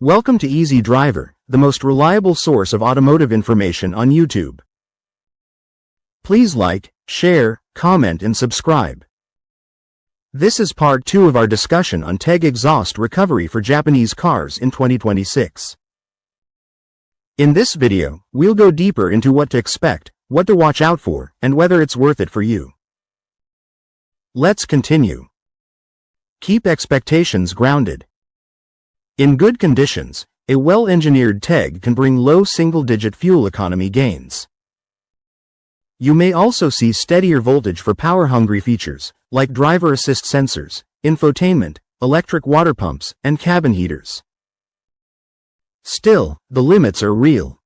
Welcome to Easy Driver, the most reliable source of automotive information on YouTube. Please like, share, comment and subscribe. This is part 2 of our discussion on TEG exhaust recovery for Japanese cars in 2026. In this video, we'll go deeper into what to expect, what to watch out for, and whether it's worth it for you. Let's continue. Keep expectations grounded. In good conditions, a well-engineered TEG can bring low single-digit fuel economy gains. You may also see steadier voltage for power-hungry features, like driver assist sensors, infotainment, electric water pumps, and cabin heaters. Still, the limits are real.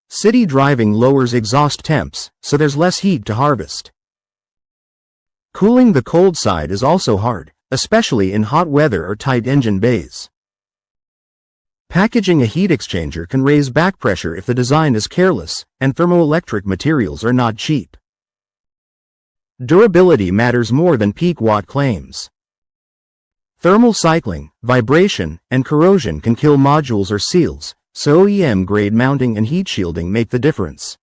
City driving lowers exhaust temps, so there's less heat to harvest. Cooling the cold side is also hard, especially in hot weather or tight engine bays. Packaging a heat exchanger can raise back pressure if the design is careless, and thermoelectric materials are not cheap. Durability matters more than peak watt claims. Thermal cycling, vibration, and corrosion can kill modules or seals, so OEM-grade mounting and heat shielding make the difference.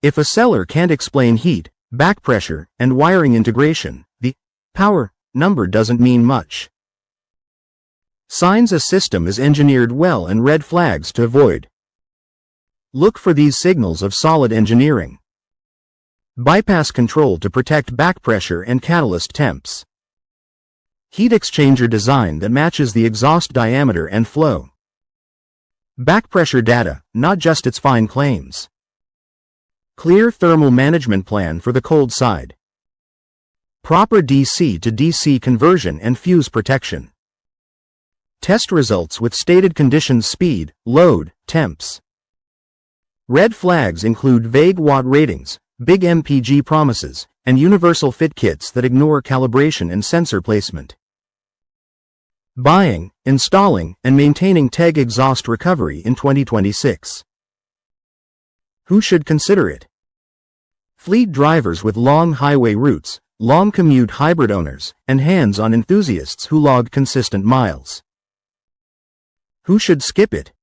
If a seller can't explain heat, back pressure, and wiring integration, the power number doesn't mean much. Signs a system is engineered well and red flags to avoid. Look for these signals of solid engineering. Bypass control to protect back pressure and catalyst temps. Heat exchanger design that matches the exhaust diameter and flow. Back pressure data, not just its fine claims. Clear thermal management plan for the cold side. Proper DC to DC conversion and fuse protection. Test results with stated conditions: speed, load, temps. Red flags include vague watt ratings, big MPG promises, and universal fit kits that ignore calibration and sensor placement. Buying, installing, and maintaining TEG exhaust recovery in 2026. Who should consider it? Fleet drivers with long highway routes, long commute hybrid owners, and hands-on enthusiasts who log consistent miles. Who should skip it?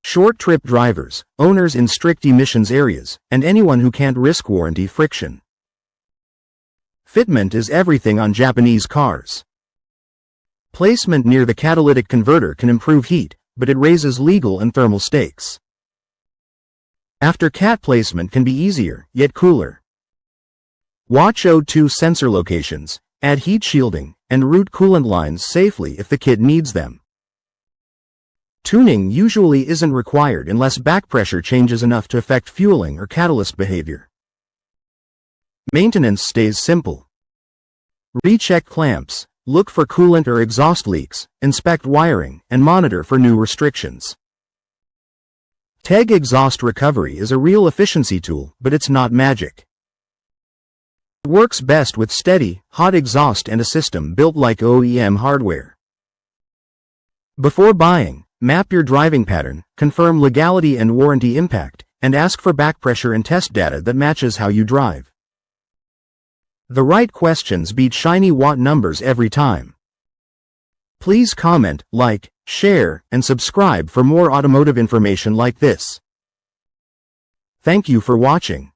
Short trip drivers, owners in strict emissions areas, and anyone who can't risk warranty friction. Fitment is everything on Japanese cars. Placement near the catalytic converter can improve heat, but it raises legal and thermal stakes. After CAT placement can be easier, yet cooler. Watch O2 sensor locations, add heat shielding, and route coolant lines safely if the kit needs them. Tuning usually isn't required unless back pressure changes enough to affect fueling or catalyst behavior. Maintenance stays simple. Recheck clamps, look for coolant or exhaust leaks, inspect wiring, and monitor for new restrictions. TEG exhaust recovery is a real efficiency tool, but it's not magic. It works best with steady, hot exhaust and a system built like OEM hardware. Before buying, map your driving pattern, confirm legality and warranty impact, and ask for back pressure and test data that matches how you drive. The right questions beat shiny watt numbers every time. Please comment, like, share, and subscribe for more automotive information like this. Thank you for watching.